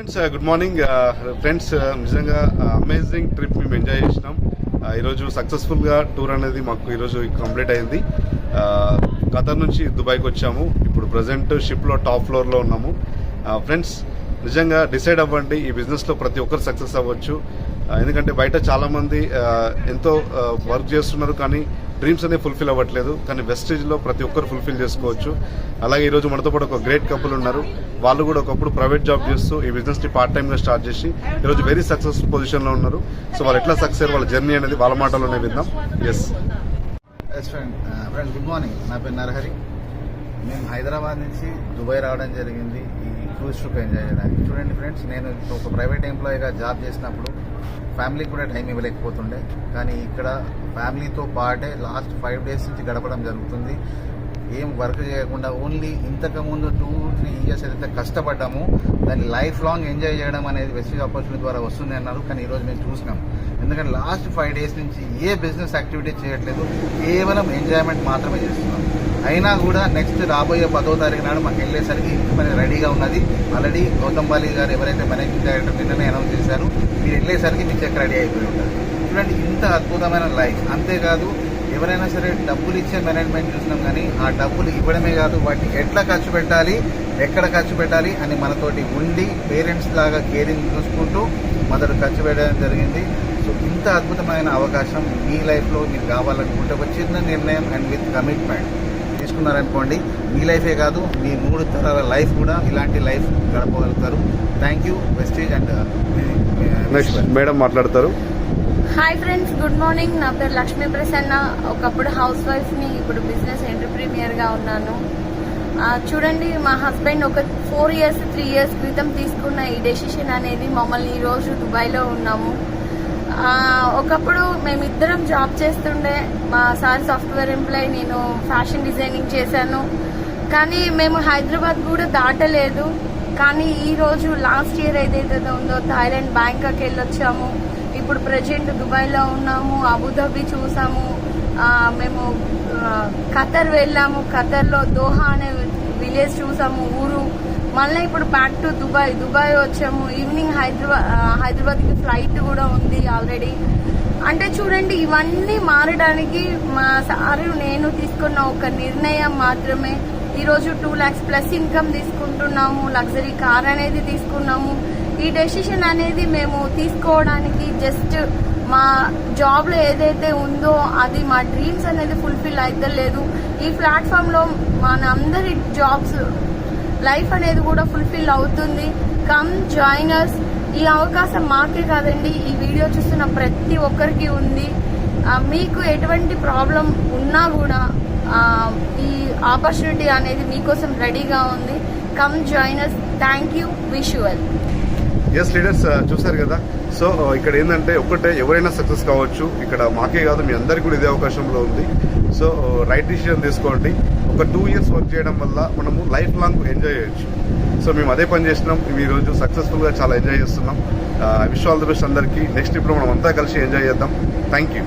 Friends good morning friends. నిజంగా amazing trip మేము enjoy చేసినాం. ఈరోజు సక్సెస్ఫుల్గా టూర్ అనేది మాకు ఈరోజు కంప్లీట్ అయింది. ఖతర్ నుంచి దుబాయ్కి వచ్చాము. ఇప్పుడు ప్రజెంట్ షిప్లో టాప్ ఫ్లోర్లో ఉన్నాము. ఫ్రెండ్స్ నిజంగా డిసైడ్ అవ్వండి, ఈ బిజినెస్లో ప్రతి ఒక్కరు సక్సెస్ అవ్వచ్చు. ఎందుకంటే బయట చాలామంది ఎంతో వర్క్ చేస్తున్నారు, కానీ డ్రీమ్స్ అనేవి ఫుల్ఫిల్ అవ్వట్లేదు. కానీ వెస్టేజ్లో ప్రతి ఒక్కరు ఫుల్ఫిల్ చేసుకోవచ్చు. అలాగే ఈరోజు మనతో పాటు ఒక గ్రేట్ కపుల్ ఉన్నారు. వాళ్ళు కూడా ఒకప్పుడు ప్రైవేట్ జాబ్ చేస్తూ ఈ బిజినెస్ని పార్ట్ టైమ్గా స్టార్ట్ చేసి ఈరోజు వెరీ సక్సెస్ఫుల్ పొజిషన్లో ఉన్నారు. సో వాళ్ళు ఎట్లా సక్సెస్, వాళ్ళ జర్నీ అనేది వాళ్ళ మాటల్లోనే విందాం. Yes friends good morning. నా పేరు నరహరి. మేము హైదరాబాద్ నుంచి దుబాయ్ రావడం జరిగింది ఈ క్రూజ్ ట్రిప్ ఎంజాయ్ చేయడానికి. చూడండి ఫ్రెండ్స్, నేను ఒక ప్రైవేట్ ఎంప్లాయీగా జాబ్ చేసినప్పుడు ఫ్యామిలీకి కూడా టైం ఇవ్వలేకపోతుండే, కానీ ఇక్కడ ఫ్యామిలీతో పాటే లాస్ట్ 5 days నుంచి గడపడం జరుగుతుంది. ఏం వర్క్ చేయకుండా ఓన్లీ ఇంతకుముందు 2-3 years ఏదైతే కష్టపడ్డామో దాన్ని లైఫ్ లాంగ్ ఎంజాయ్ చేయడం అనేది వెస్టేజ్ ఆపర్చునిటీ ద్వారా వస్తుంది అన్నారు. కానీ ఈరోజు మేము చూసినాం. ఎందుకంటే లాస్ట్ 5 days నుంచి ఏ బిజినెస్ యాక్టివిటీ చేయట్లేదు, కేవలం ఎంజాయ్మెంట్ మాత్రమే చేస్తున్నాం. అయినా కూడా నెక్స్ట్ రాబోయే 10వ తారీఖు నాడు మాకు వెళ్ళేసరికి ఇంటి పని రెడీగా ఉన్నది. ఆల్రెడీ గౌతమ్ బాలి గారు ఎవరైతే మేనేజింగ్ డైరెక్టర్ నిన్ననే అనౌన్స్ చేశారు, మీరు వెళ్ళేసరికి మీ చెక్ రెడీ అయిపోయి ఉంటుంది. చూడండి, ఇంత అద్భుతమైన లైఫ్. అంతేకాదు, ఎవరైనా సరే డబ్బులు ఇచ్చే మేనేజ్మెంట్ చూసినాం, కానీ ఆ డబ్బులు ఇవ్వడమే కాదు, వాటిని ఎట్లా ఖర్చు పెట్టాలి, ఎక్కడ ఖర్చు పెట్టాలి అని మనతోటి ఉండి పేరెంట్స్ లాగా కేరింగ్ చూసుకుంటూ మొదట ఖర్చు పెట్టడం జరిగింది. సో ఇంత అద్భుతమైన అవకాశం మీ లైఫ్లో మీకు కావాలనుకుంటే ఒక చిన్న నిర్ణయం అండ్ విత్ కమిట్మెంట్ తీసుకున్నారనుకోండి, మీ లైఫే కాదు మీ 3 తరాల లైఫ్ కూడా ఇలాంటి లైఫ్ గడపగలుగుతారు. థ్యాంక్ యూ వెస్టేజ్. అండ్ నెక్స్ట్ మేడం మాట్లాడతారు. Hi friends, good morning. నా పేరు లక్ష్మీ ప్రసన్న. ఒకప్పుడు హౌస్ వైఫ్ని, ఇప్పుడు బిజినెస్ ఎంటర్ప్రీనియర్గా ఉన్నాను. చూడండి, మా హస్బెండ్ ఒక 3 years క్రితం తీసుకున్న ఈ డెసిషన్ అనేది మమ్మల్ని ఈరోజు దుబాయ్లో ఉన్నాము. ఒకప్పుడు మేమిద్దరం జాబ్ చేస్తుండే. మా సార్ సాఫ్ట్వేర్ ఎంప్లాయీ, నేను ఫ్యాషన్ డిజైనింగ్ చేశాను. కానీ మేము హైదరాబాద్ కూడా దాటలేదు. కానీ ఈరోజు లాస్ట్ ఇయర్ ఏదైతే ఉందో థాయిలాండ్, బ్యాంకాక్ వెళ్ళొచ్చాము. ఇప్పుడు ప్రజెంట్ దుబాయ్లో ఉన్నాము. అబుదాబి చూసాము. మేము ఖతర్ వెళ్ళాము. ఖతర్లో దోహా అనే విలేజ్ చూసాము, ఊరు. మళ్ళీ ఇప్పుడు బ్యాక్ టు దుబాయ్ వచ్చాము. ఈవినింగ్ హైదరాబాద్కి ఫ్లైట్ కూడా ఉంది ఆల్రెడీ. అంటే చూడండి, ఇవన్నీ మారడానికి మా సారు నేను తీసుకున్న ఒక నిర్ణయం మాత్రమే. ఈరోజు 2 lakhs ప్లస్ ఇన్కమ్ తీసుకుంటున్నాము. లగ్జరీ కార్ అనేది తీసుకున్నాము. ఈ డెసిషన్ అనేది మేము తీసుకోవడానికి జస్ట్ మా జాబ్లో ఏదైతే ఉందో అది మా డ్రీమ్స్ అనేది ఫుల్ఫిల్ అవుతలేదు. ఈ ప్లాట్ఫామ్లో మన అందరి జాబ్స్ లైఫ్ అనేది కూడా ఫుల్ఫిల్ అవుతుంది. Come joiners. ఈ అవకాశం మాకే కాదండి, ఈ వీడియో చూస్తున్న ప్రతి ఒక్కరికి ఉంది. మీకు ఎటువంటి ప్రాబ్లం ఉన్నా కూడా ఈ ఆపర్చునిటీ అనేది మీకోసం రెడీగా ఉంది. Come joiners. Thank you. Wish you well. Yes leaders, చూసారు కదా. సో ఇక్కడ ఏంటంటే ఒకటే, ఎవరైనా సక్సెస్ కావచ్చు. ఇక్కడ మాకే కాదు, మీ అందరికీ కూడా ఇదే అవకాశంలో ఉంది. సో రైట్ డిసిషన్ తీసుకోండి. ఒక 2 years వర్క్ చేయడం వల్ల మనము లైఫ్ లాంగ్ ఎంజాయ్ చేయొచ్చు. సో మేము అదే పని చేసినాం. ఈరోజు సక్సెస్ఫుల్గా చాలా ఎంజాయ్ చేస్తున్నాం. విష్ ఆల్ ది బెస్ట్ అందరికీ. నెక్స్ట్ ఇప్పుడు మనం అంతా కలిసి ఎంజాయ్ చేద్దాం. Thank you.